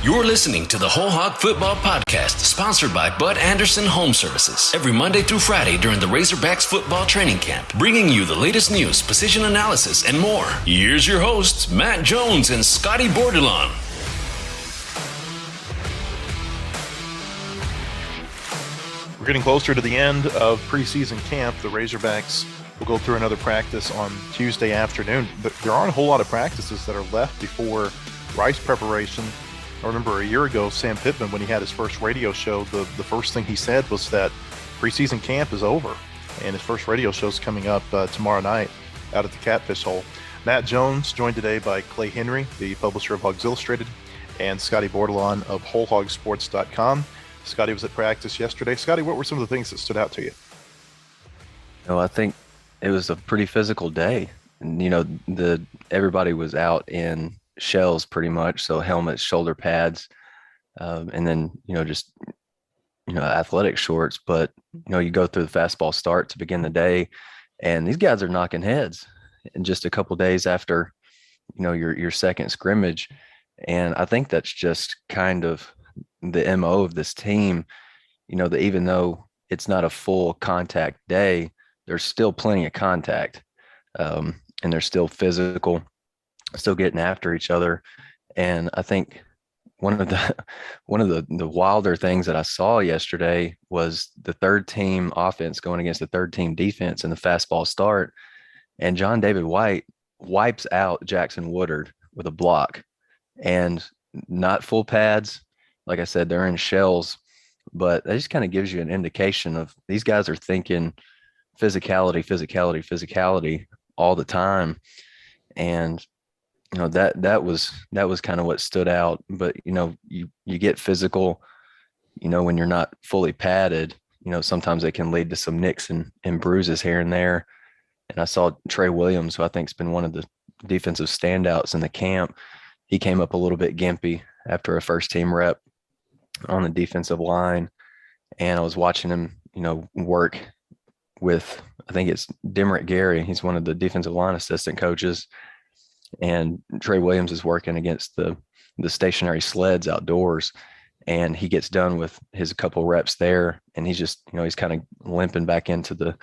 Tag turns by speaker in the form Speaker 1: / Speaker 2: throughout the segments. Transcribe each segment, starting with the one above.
Speaker 1: You're listening to the WholeHog Football Podcast, sponsored by Bud Anderson Home Services. Every Monday through Friday during the Razorbacks football training camp, bringing you the latest news, position analysis, and more. Here's your hosts, Matt Jones and Scotty Bordelon.
Speaker 2: We're getting closer to the end of preseason camp. The Razorbacks will go through another practice on Tuesday afternoon. There aren't a whole lot of practices that are left before Rice preparation. I remember a year ago, Sam Pittman, when he had his first radio show, the first thing he said was that preseason camp is over, and his first radio show is coming up tomorrow night out at the Catfish Hole. Matt Jones, joined today by Clay Henry, the publisher of Hogs Illustrated, and Scotty Bordelon of WholeHogSports.com. Scotty was at practice yesterday. Scotty, what were some of the things that stood out to you?
Speaker 3: I think it was a pretty physical day. And, everybody was out in shells pretty much, so helmets, shoulder pads, and then athletic shorts. But you go through the fastball start to begin the day, and these guys are knocking heads in just a couple days after your second scrimmage. And I think that's just kind of the MO of this team, that even though it's not a full contact day, there's still plenty of contact, and they're still physical, still getting after each other. And I think one of the wilder things that I saw yesterday was the third team offense going against the third team defense in the fastball start. And John David White wipes out Jackson Woodard with a block, and not full pads. Like I said, they're in shells, but that just kind of gives you an indication of these guys are thinking physicality all the time. And that was kind of what stood out. But you get physical, when you're not fully padded, sometimes it can lead to some nicks and bruises here and there. And I saw Trey Williams, who I think has been one of the defensive standouts in the camp. He came up a little bit gimpy after a first team rep on the defensive line. And I was watching him, work with, I think it's Demrick Gary. He's one of the defensive line assistant coaches. And Trey Williams is working against the stationary sleds outdoors, and he gets done with his couple reps there, and he's just, he's kind of limping back into the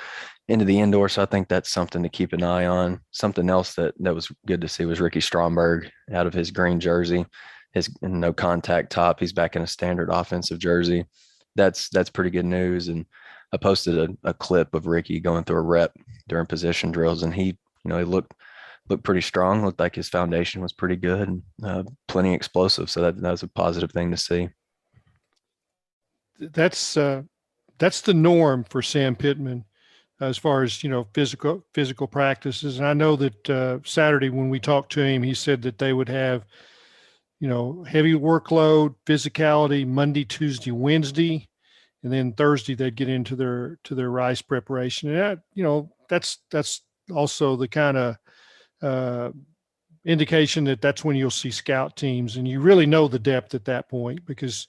Speaker 3: indoor. So I think that's something to keep an eye on. Something else that was good to see was Ricky Stromberg out of his green jersey, his no contact top. He's back in a standard offensive jersey. That's pretty good news. And I posted a clip of Ricky going through a rep during position drills, and he looked pretty strong, looked like his foundation was pretty good, and plenty explosive. So that was a positive thing to see.
Speaker 4: That's the norm for Sam Pittman as far as, physical practices. And I know that Saturday when we talked to him, he said that they would have, heavy workload, physicality, Monday, Tuesday, Wednesday, and then Thursday they'd get into their Rice preparation. And that's also the kind of indication that's when you'll see scout teams, and you really know the depth at that point because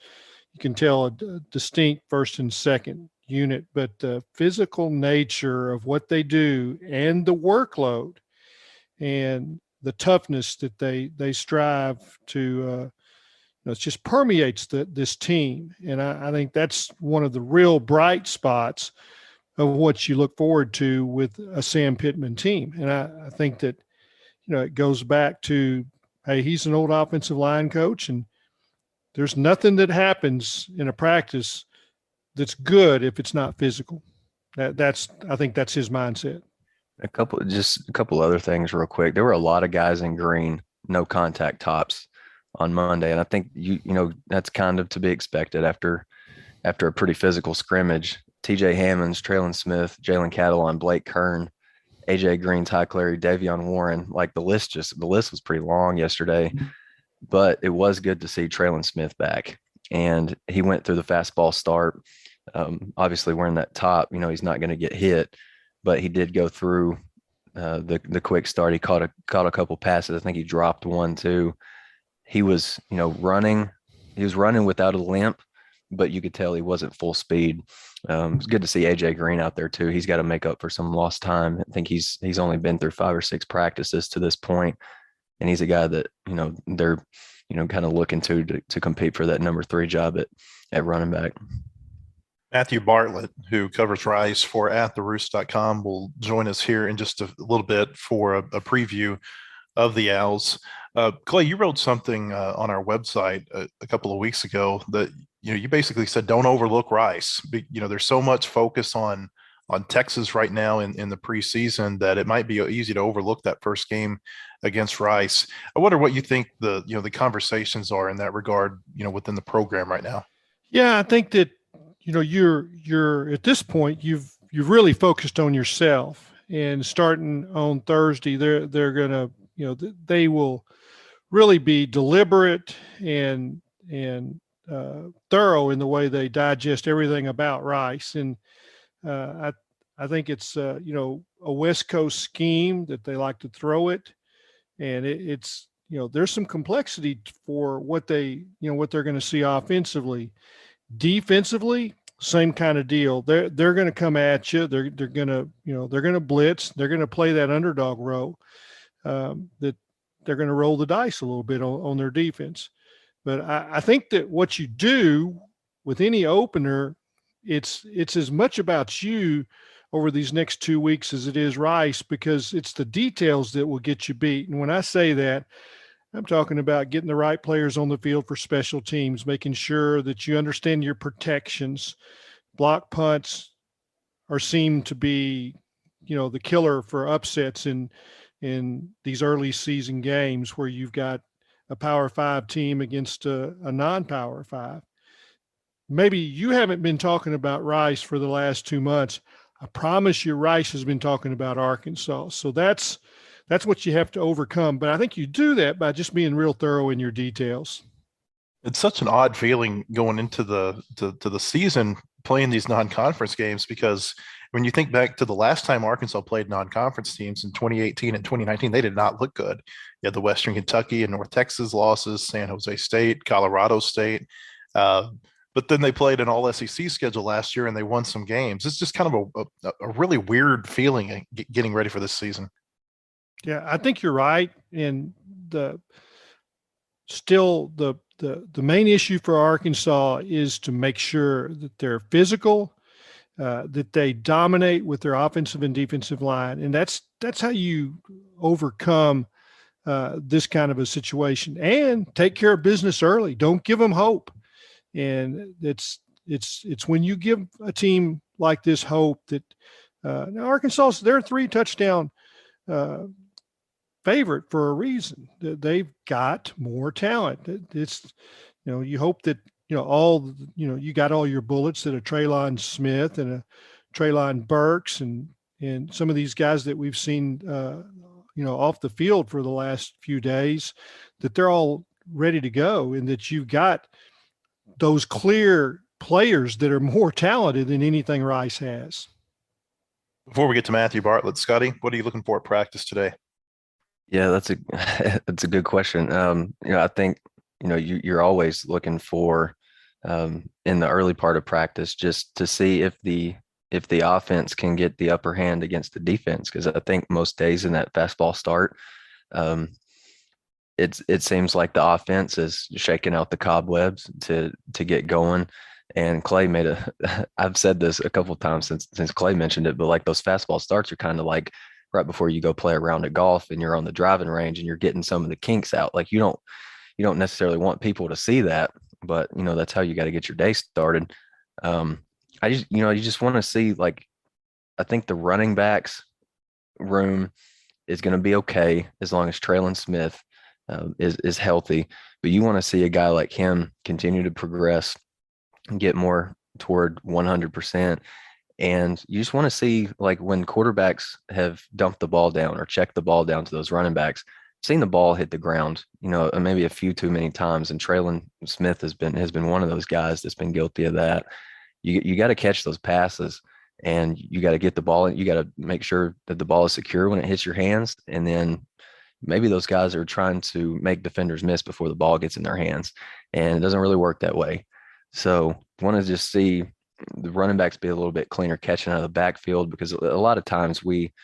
Speaker 4: you can tell a distinct first and second unit. But the physical nature of what they do and the workload and the toughness that they strive to, it just permeates this team. And I think that's one of the real bright spots of what you look forward to with a Sam Pittman team. And I think that, it goes back to, hey, he's an old offensive line coach, and there's nothing that happens in a practice that's good if it's not physical. I think that's his mindset.
Speaker 3: A couple other things real quick. There were a lot of guys in green, no contact tops on Monday. And I think, that's kind of to be expected after a pretty physical scrimmage. TJ Hammonds, Traylon Smith, Jalen Catalon, Blake Kern, AJ Green, Ty Clary, Davion Warren, like the list was pretty long yesterday, but it was good to see Traylon Smith back. And he went through the fastball start, obviously wearing that top, he's not going to get hit, but he did go through the quick start. He caught a couple passes. I think he dropped one too. He was, running without a limp, but you could tell he wasn't full speed. It's good to see AJ Green out there too. He's got to make up for some lost time. I think he's only been through 5 or 6 practices to this point, and he's a guy that, they're, kind of looking to compete for that number 3 job at running back.
Speaker 2: Matthew Bartlett, who covers Rice for atTheRoost.com, will join us here in just a little bit for a preview of the Owls. Clay, you wrote something on our website a couple of weeks ago that, you basically said, don't overlook Rice. There's so much focus on Texas right now in the preseason that it might be easy to overlook that first game against Rice. I wonder what you think the conversations are in that regard, within the program right now.
Speaker 4: Yeah, I think that, you're at this point, you've really focused on yourself, and starting on Thursday, they're going to, they will really be deliberate and thorough in the way they digest everything about Rice. And I think it's, a West Coast scheme that they like to throw it. And it's, there's some complexity for what they're going to see offensively. Defensively, same kind of deal. They're going to come at you. They're going to, they're going to blitz. They're going to play that underdog role. That they're going to roll the dice a little bit on their defense. But I think that what you do with any opener, it's as much about you over these next 2 weeks as it is Rice, because it's the details that will get you beat. And when I say that, I'm talking about getting the right players on the field for special teams, making sure that you understand your protections. Block punts seem to be, the killer for upsets in these early season games where you've got a Power 5 team against a non-Power 5. Maybe you haven't been talking about Rice for the last 2 months. I promise you Rice has been talking about Arkansas. So that's what you have to overcome. But I think you do that by just being real thorough in your details.
Speaker 2: It's such an odd feeling going into the season playing these non-conference games, because when you think back to the last time Arkansas played non-conference teams in 2018 and 2019, they did not look good. You had the Western Kentucky and North Texas losses, San Jose State, Colorado State. But then they played an all-SEC schedule last year and they won some games. It's just kind of a really weird feeling getting ready for this season.
Speaker 4: Yeah, I think you're right. And the main issue for Arkansas is to make sure that they're physical, that they dominate with their offensive and defensive line. And that's how you overcome this kind of a situation, and take care of business early. Don't give them hope. And it's when you give a team like this hope that now Arkansas, they're a 3 touchdown favorite for a reason. They've got more talent. It's, you hope that, you got all your bullets that a Traylon Smith and a Traylon Burks and some of these guys that we've seen, off the field for the last few days, that they're all ready to go, and that you've got those clear players that are more talented than anything Rice has.
Speaker 2: Before we get to Matthew Bartlett, Scotty, what are you looking for at practice today?
Speaker 3: Yeah, that's a good question. I think, you're always looking for in the early part of practice just to see if the offense can get the upper hand against the defense, because I think most days in that fastball start, it seems like the offense is shaking out the cobwebs to get going. And Clay I've said this a couple of times since Clay mentioned it, but like those fastball starts are kind of like right before you go play a round of golf and you're on the driving range and you're getting some of the kinks out. Like you don't necessarily want people to see that, but that's how you got to get your day started. You just want to see, like, I think the running backs room is going to be okay as long as Traylon Smith is healthy, but you want to see a guy like him continue to progress and get more toward 100%. And you just want to see, like, when quarterbacks have dumped the ball down or checked the ball down to those running backs, seen the ball hit the ground, maybe a few too many times. And Traylon Smith has been one of those guys that's been guilty of that. You got to catch those passes, and you got to get the ball, and you got to make sure that the ball is secure when it hits your hands. And then maybe those guys are trying to make defenders miss before the ball gets in their hands, and it doesn't really work that way. So want to just see the running backs be a little bit cleaner catching out of the backfield, because a lot of times we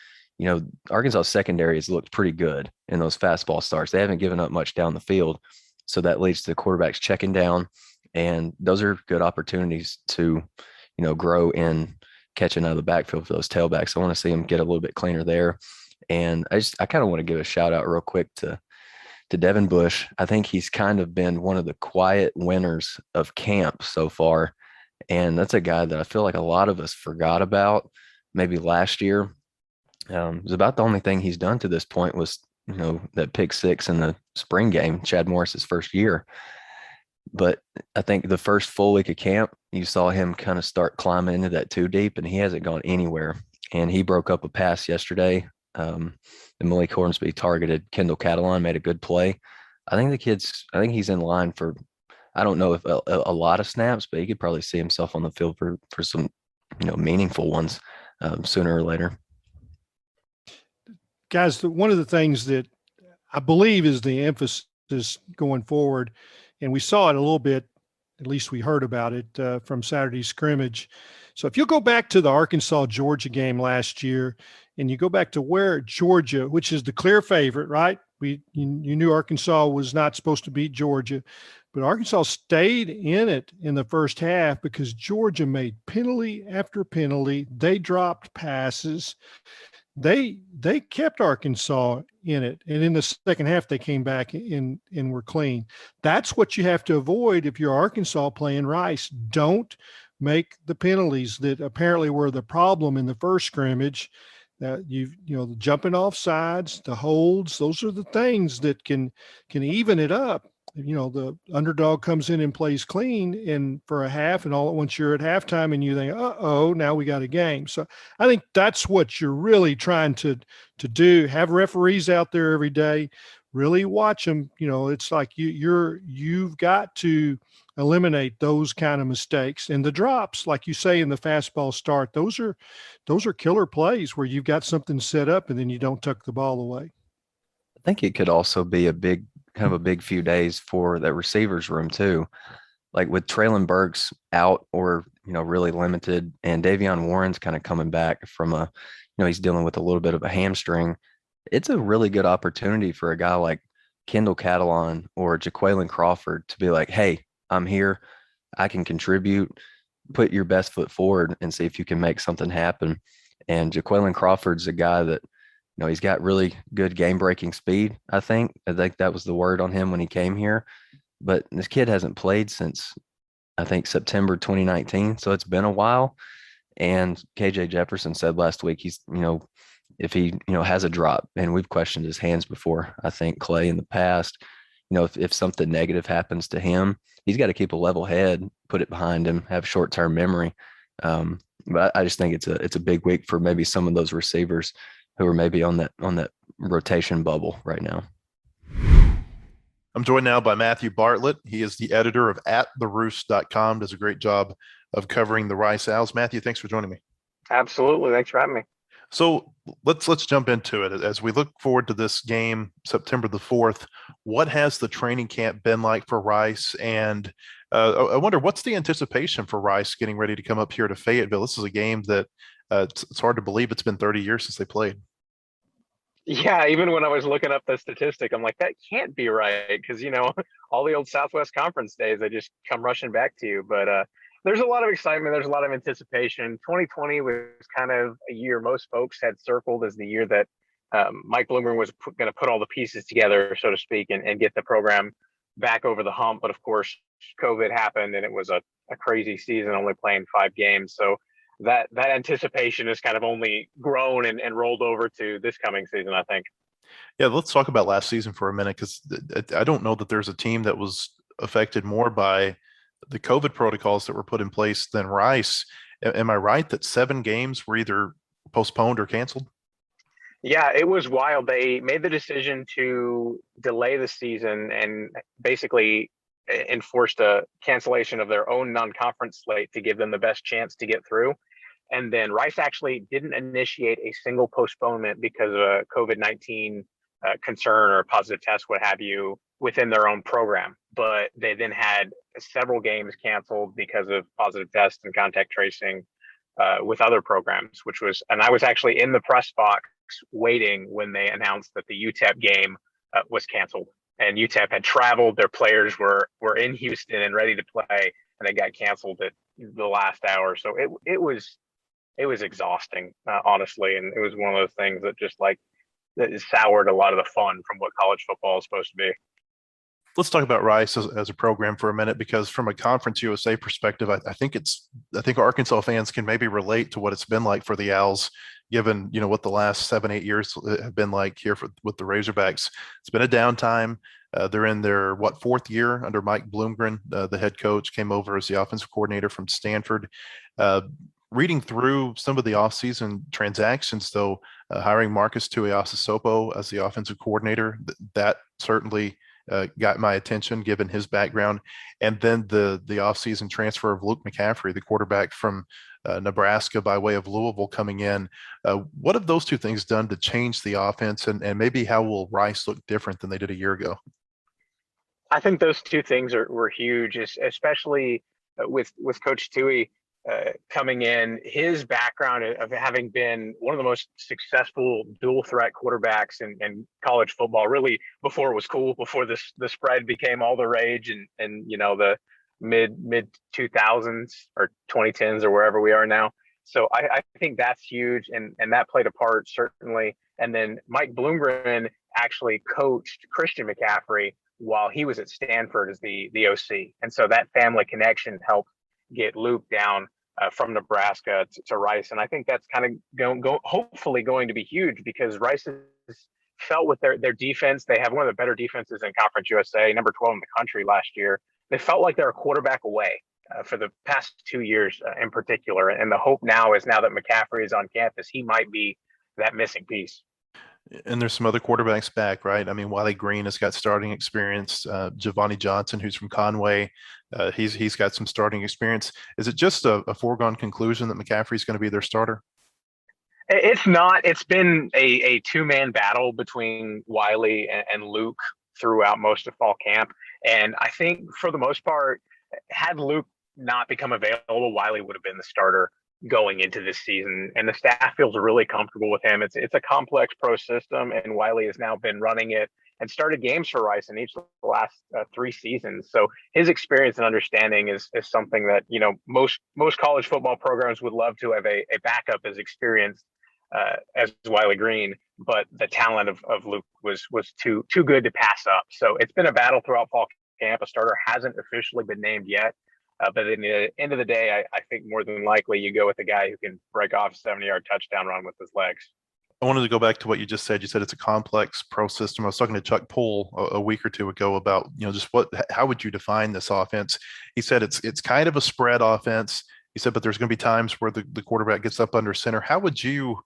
Speaker 3: Arkansas secondary has looked pretty good in those fastball starts. They haven't given up much down the field. So that leads to the quarterbacks checking down. And those are good opportunities to, grow in catching out of the backfield for those tailbacks. I want to see them get a little bit cleaner there. And I kind of want to give a shout out real quick to Devon Bush. I think he's kind of been one of the quiet winners of camp so far. And that's a guy that I feel like a lot of us forgot about maybe last year. It was about the only thing he's done to this point was, that pick six in the spring game, Chad Morris's first year. But I think the first full week of camp, you saw him kind of start climbing into that two deep, and he hasn't gone anywhere. And he broke up a pass yesterday. The Malik Hornsby targeted Kendall Catalan, made a good play. I think he's in line for, I don't know if a lot of snaps, but he could probably see himself on the field for some, meaningful ones sooner or later.
Speaker 4: Guys, one of the things that I believe is the emphasis going forward, and we saw it a little bit, at least we heard about it from Saturday's scrimmage. So if you go back to the Arkansas-Georgia game last year, and you go back to where Georgia, which is the clear favorite, right? You knew Arkansas was not supposed to beat Georgia, but Arkansas stayed in it in the first half because Georgia made penalty after penalty. They dropped passes. They kept Arkansas in it. And in the second half, they came back and were clean. That's what you have to avoid if you're Arkansas playing Rice. Don't make the penalties that apparently were the problem in the first scrimmage. The jumping off sides, the holds, those are the things that can even it up. The underdog comes in and plays clean and for a half, and all at once you're at halftime and you think, now we got a game. So I think that's what you're really trying to do. Have referees out there every day, really watch them. It's like you've got to eliminate those kind of mistakes. And the drops, like you say in the fastball start, those are killer plays where you've got something set up and then you don't tuck the ball away.
Speaker 3: I think it could also be a big few days for that receivers room too. Like with Traylon Burks out or, really limited, and Davion Warren's kind of coming back from he's dealing with a little bit of a hamstring. It's a really good opportunity for a guy like Kendall Catalan or Jaqueline Crawford to be like, hey, I'm here. I can contribute. Put your best foot forward and see if you can make something happen. And Jaqueline Crawford's a guy that, he's got really good game-breaking speed, I think. That was the word on him when he came here. But this kid hasn't played since, I think, September 2019. So it's been a while. And KJ Jefferson said last week he's, if he, has a drop, and we've questioned his hands before, I think, Clay, in the past, if something negative happens to him, he's got to keep a level head, put it behind him, have short-term memory. But I just think it's a big week for maybe some of those receivers who are maybe on that rotation bubble right now.
Speaker 2: I'm joined now by Matthew Bartlett. He is the editor of atTheRoost.com, does a great job of covering the Rice Owls. Matthew, thanks for joining me.
Speaker 5: Absolutely. Thanks for having me.
Speaker 2: So let's jump into it. As we look forward to this game, September the 4th, what has the training camp been like for Rice? And I wonder, what's the anticipation for Rice getting ready to come up here to Fayetteville? This is a game that it's hard to believe it's been 30 years since they played.
Speaker 5: Yeah, even when I was looking up the statistic, I'm like, that can't be right, because, all the old Southwest Conference days, they just come rushing back to you. But there's a lot of excitement. There's a lot of anticipation. 2020 was kind of a year most folks had circled as the year that Mike Bloomberg was going to put all the pieces together, so to speak, and get the program back over the hump. But of course, COVID happened, and it was a crazy season, only playing 5 games. So that anticipation has kind of only grown and rolled over to this coming season, I think.
Speaker 2: Yeah, let's talk about last season for a minute, because I don't know that there's a team that was affected more by the COVID protocols that were put in place than Rice. Am I right that 7 games were either postponed or canceled?
Speaker 5: Yeah, it was wild. They made the decision to delay the season and basically enforced a cancellation of their own non-conference slate to give them the best chance to get through. And then Rice actually didn't initiate a single postponement because of a COVID-19 concern or a positive test, what have you, within their own program. But they then had several games canceled because of positive tests and contact tracing with other programs, and I was actually in the press box waiting when they announced that the UTEP game was canceled. And UTEP had traveled. Their players were in Houston and ready to play, and they got canceled at the last hour. So it was exhausting, honestly. And it was one of those things that just like that soured a lot of the fun from what college football is supposed to be.
Speaker 2: Let's talk about Rice as a program for a minute, because from a Conference USA perspective, I think Arkansas fans can maybe relate to what it's been like for the Owls, given what the last 7-8 years have been like here with the Razorbacks. It's been a downtime. They're in their fourth year under Mike Bloomgren, the head coach, came over as the offensive coordinator from Stanford. Reading through some of the offseason transactions, though, hiring Marcus Tuiasosopo as the offensive coordinator, that certainly got my attention given his background. And then the offseason transfer of Luke McCaffrey, the quarterback from Nebraska by way of Louisville, coming in. What have those two things done to change the offense, and maybe how will Rice look different than they did a year ago?
Speaker 5: I think those two things were huge, especially with Coach Tui coming in. His background of having been one of the most successful dual threat quarterbacks in college football, really before it was cool, before the spread became all the rage, and the mid 2000s or 2010s or wherever we are now. So I think that's huge, and that played a part, certainly. And then Mike Bloomgren actually coached Christian McCaffrey while he was at Stanford as the OC. And so that family connection helped get Luke down from Nebraska to Rice. And I think that's kind of hopefully going to be huge, because Rice has felt with their defense. They have one of the better defenses in Conference USA, number 12 in the country last year. They felt like they're a quarterback away for the past 2 years in particular. And the hope now that McCaffrey is on campus, he might be that missing piece.
Speaker 2: And there's some other quarterbacks back, right? I mean, Wiley Green has got starting experience. Giovanni Johnson, who's from Conway, he's got some starting experience. Is it just a foregone conclusion that McCaffrey's going to be their starter?
Speaker 5: It's not. It's been a two-man battle between Wiley and Luke throughout most of fall camp. And I think for the most part, had Luke not become available, Wiley would have been the starter going into this season, and the staff feels really comfortable with him. It's a complex pro system, and Wiley has now been running it and started games for Rice in each of the last 3 seasons. So his experience and understanding is something that most college football programs would love to have a backup as experienced as Wiley Green, but the talent of Luke was too good to pass up. So it's been a battle throughout fall camp. A starter hasn't officially been named yet. But at the end of the day, I think more than likely you go with a guy who can break off a 70-yard touchdown run with his legs.
Speaker 2: I wanted to go back to what you just said. You said it's a complex pro system. I was talking to Chuck Pohl a week or two ago about, just how would you define this offense? He said it's kind of a spread offense. He said, but there's going to be times where the quarterback gets up under center. How would you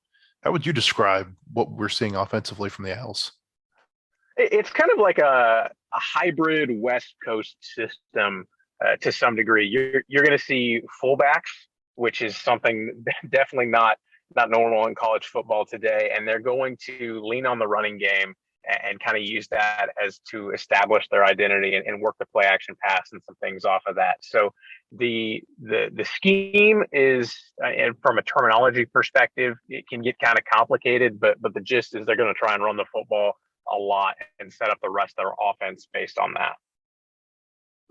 Speaker 2: describe what we're seeing offensively from the Owls?
Speaker 5: It's kind of like a hybrid West Coast system. To some degree, you're going to see fullbacks, which is something definitely not normal in college football today, and they're going to lean on the running game and kind of use that as to establish their identity and work the play action pass and some things off of that. So the scheme is, and from a terminology perspective, it can get kind of complicated, but the gist is they're going to try and run the football a lot and set up the rest of their offense based on that.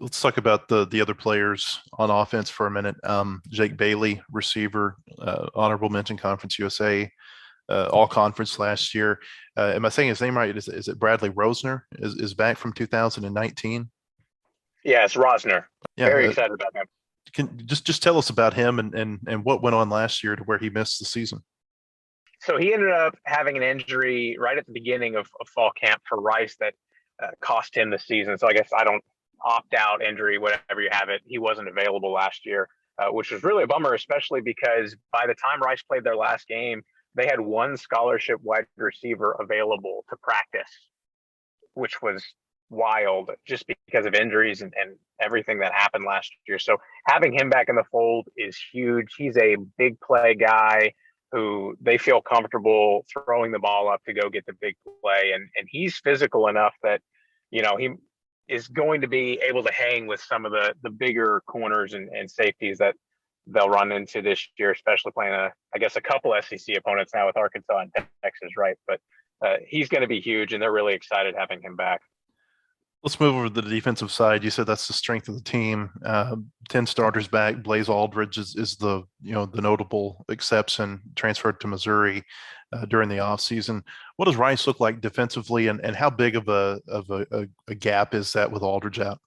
Speaker 2: Let's talk about the other players on offense for a minute. Jake Bailey, receiver, honorable mention Conference USA, all conference last year. Am I saying his name right? Is it Bradley Rosner? Is back from 2019?
Speaker 5: Yeah, it's Rosner.
Speaker 2: Yeah,
Speaker 5: very excited about him.
Speaker 2: Can just tell us about him and what went on last year to where he missed the season?
Speaker 5: So he ended up having an injury right at the beginning of fall camp for Rice that cost him the season. So I guess opt-out injury, whatever you have it. He wasn't available last year, which was really a bummer, especially because by the time Rice played their last game, they had one scholarship wide receiver available to practice, which was wild just because of injuries and everything that happened last year. So having him back in the fold is huge. He's a big play guy who they feel comfortable throwing the ball up to go get the big play. And he's physical enough that, he is going to be able to hang with some of the bigger corners and safeties that they'll run into this year, especially playing a couple SEC opponents now with Arkansas and Texas, right? But he's going to be huge, and they're really excited having him back.
Speaker 2: Let's move over to the defensive side. You said that's the strength of the team. 10 starters back. Blaze Aldridge is the notable exception, transferred to Missouri during the offseason. What does Rice look like defensively, and how big of a gap is that with Aldridge out?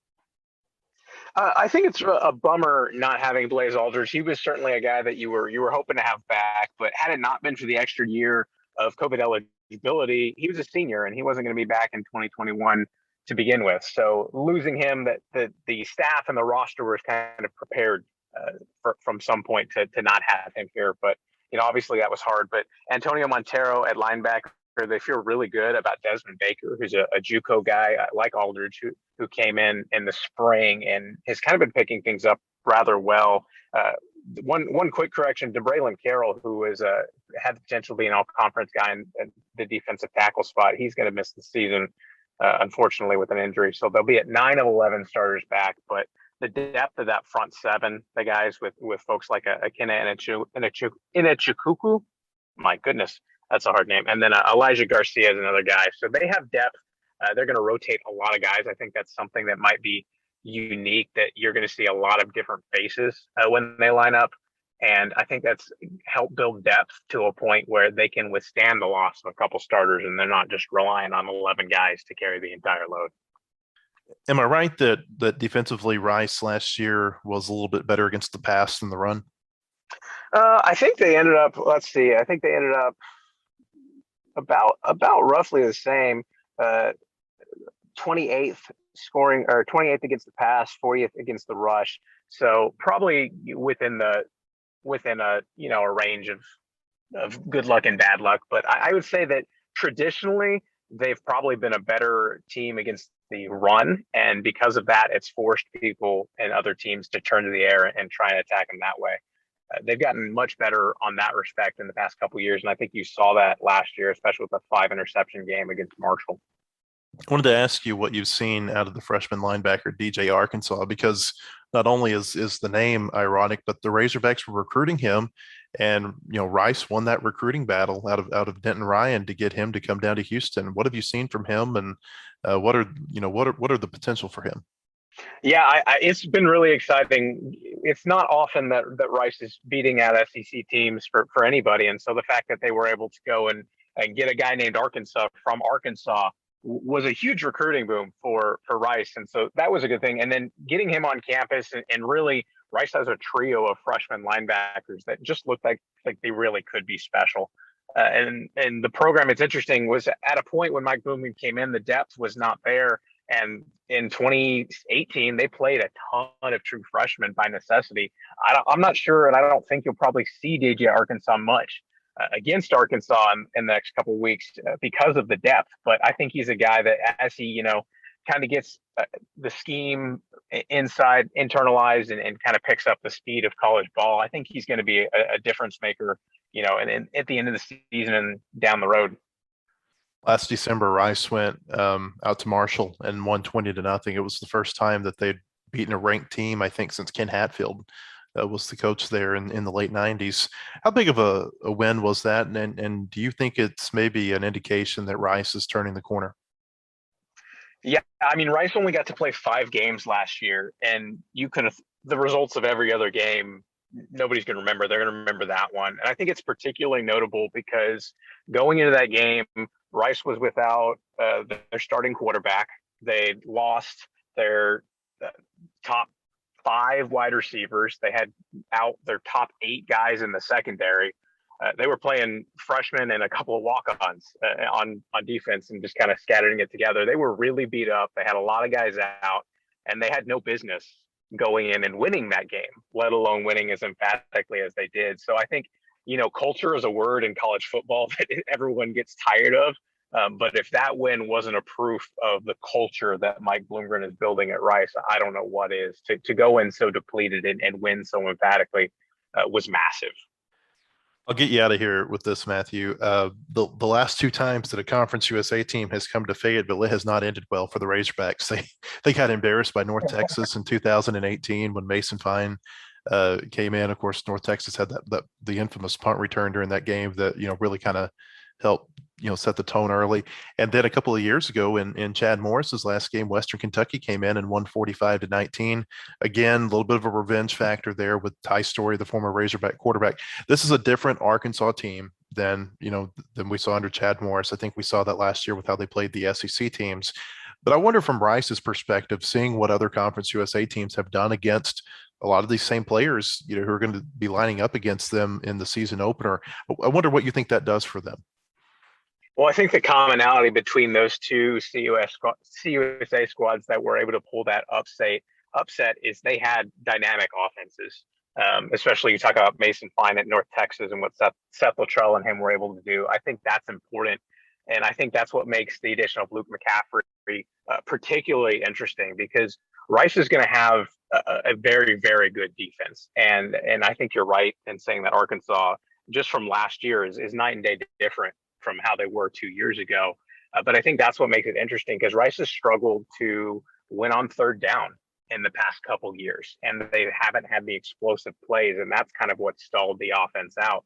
Speaker 5: I think it's a bummer not having Blaze Aldridge. He was certainly a guy that you were hoping to have back, but had it not been for the extra year of COVID eligibility, he was a senior and he wasn't going to be back in 2021 to begin with. So losing him, that the staff and the roster was kind of prepared from some point to not have him here. But obviously that was hard. But Antonio Montero at linebacker, they feel really good about Desmond Baker, who's a JUCO guy like Aldridge, who came in the spring and has kind of been picking things up rather well. One quick correction to Braylon Carroll, who had the potential to be an all-conference guy in the defensive tackle spot. He's going to miss the season, unfortunately, with an injury. So they'll be at 9 of 11 starters back. But the depth of that front seven, the guys with folks like Akina Inachukuku, my goodness, that's a hard name. And then Elijah Garcia is another guy. So they have depth. They're going to rotate a lot of guys. I think that's something that might be unique, that you're going to see a lot of different faces when they line up. And I think that's helped build depth to a point where they can withstand the loss of a couple starters, and they're not just relying on 11 guys to carry the entire load.
Speaker 2: Am I right that defensively Rice last year was a little bit better against the pass than the run?
Speaker 5: I think they ended up, about roughly the same, 28th scoring, or 28th against the pass, 40th against the rush. So probably within a range of good luck and bad luck. But I would say that traditionally they've probably been a better team against the run, and because of that, it's forced people and other teams to turn to the air and try and attack them that way. They've gotten much better on that respect in the past couple of years, and I think you saw that last year, especially with the 5 interception game against Marshall.
Speaker 2: I wanted to ask you what you've seen out of the freshman linebacker DJ Arkansas, because not only is the name ironic, but the Razorbacks were recruiting him, and Rice won that recruiting battle out of Denton Ryan to get him to come down to Houston. What have you seen from him, and what are the potential for him?
Speaker 5: Yeah, it's been really exciting. It's not often that Rice is beating out SEC teams for anybody, and so the fact that they were able to go and get a guy named Arkansas from Arkansas was a huge recruiting boom for Rice, and so that was a good thing. And then getting him on campus, and really Rice has a trio of freshman linebackers that just looked like they really could be special. And the program, it's interesting, was at a point when Mike Booming came in, the depth was not there. And in 2018, they played a ton of true freshmen by necessity. I'm not sure, and I don't think you'll probably see DJ Arkansas much against Arkansas in the next couple of weeks because of the depth. But I think he's a guy that, as he kind of gets the scheme internalized and kind of picks up the speed of college ball, I think he's going to be a difference maker, and at the end of the season and down the road.
Speaker 2: Last December, Rice went out to Marshall and won 20-0. It was the first time that they'd beaten a ranked team, I think, since Ken Hatfield was the coach there in the late 90s. How big of a win was that? And do you think it's maybe an indication that Rice is turning the corner?
Speaker 5: Yeah, I mean, Rice only got to play 5 games last year, and the results of every other game, nobody's going to remember. They're going to remember that one. And I think it's particularly notable because going into that game, Rice was without their starting quarterback. They lost their top 5 wide receivers. They had out their top 8 guys in the secondary. They were playing freshmen and a couple of walk-ons on defense and just kind of scattering it together. They were really beat up. They had a lot of guys out, and they had no business going in and winning that game, let alone winning as emphatically as they did. So I think, culture is a word in college football that everyone gets tired of. But if that win wasn't a proof of the culture that Mike Bloomgren is building at Rice, I don't know what is. To go in so depleted and win so emphatically was massive.
Speaker 2: I'll get you out of here with this, Matthew. The last 2 times that a Conference USA team has come to Fayetteville, it has not ended well for the Razorbacks. They got embarrassed by North Texas in 2018 when Mason Fine came in. Of course, North Texas had the infamous punt return during that game that, really kind of helped, set the tone early. And then a couple of years ago in Chad Morris's last game, Western Kentucky came in and won 45-19. Again, a little bit of a revenge factor there with Ty Story, the former Razorback quarterback. This is a different Arkansas team than we saw under Chad Morris. I think we saw that last year with how they played the SEC teams. But I wonder from Rice's perspective, seeing what other Conference USA teams have done against a lot of these same players, who are going to be lining up against them in the season opener. I wonder what you think that does for them.
Speaker 5: Well, I think the commonality between those two CUSA squads that were able to pull that upset is they had dynamic offenses. Especially you talk about Mason Fine at North Texas and what Seth Luttrell and him were able to do. I think that's important. And I think that's what makes the addition of Luke McCaffrey particularly interesting, because Rice is going to have a very, very good defense. And I think you're right in saying that Arkansas, just from last year, is night and day different from how they were 2 years ago. But I think that's what makes it interesting, because Rice has struggled to win on third down in the past couple years, and they haven't had the explosive plays. And that's kind of what stalled the offense out.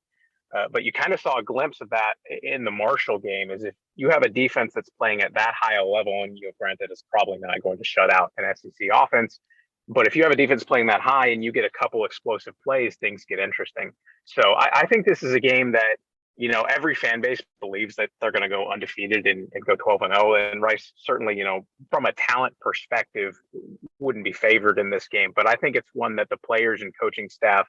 Speaker 5: But you kind of saw a glimpse of that in the Marshall game, is if you have a defense that's playing at that high a level, and granted, it's probably not going to shut out an SEC offense, but if you have a defense playing that high and you get a couple explosive plays, things get interesting. So I think this is a game that, every fan base believes that they're going to go undefeated and go 12-0. And Rice certainly, from a talent perspective, wouldn't be favored in this game. But I think it's one that the players and coaching staff,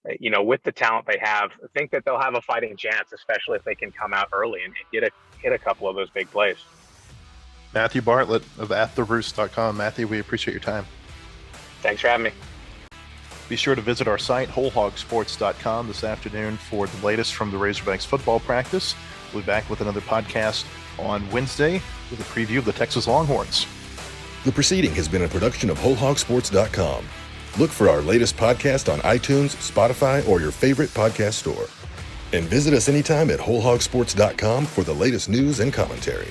Speaker 5: with the talent they have, think that they'll have a fighting chance, especially if they can come out early and hit a couple of those big plays.
Speaker 2: Matthew Bartlett of AtTheRoost.com. Matthew, we appreciate your time.
Speaker 5: Thanks for having me.
Speaker 2: Be sure to visit our site, WholeHogSports.com, this afternoon for the latest from the Razorbacks football practice. We'll be back with another podcast on Wednesday with a preview of the Texas Longhorns.
Speaker 6: The proceeding has been a production of WholeHogSports.com. Look for our latest podcast on iTunes, Spotify, or your favorite podcast store. And visit us anytime at WholeHogSports.com for the latest news and commentary.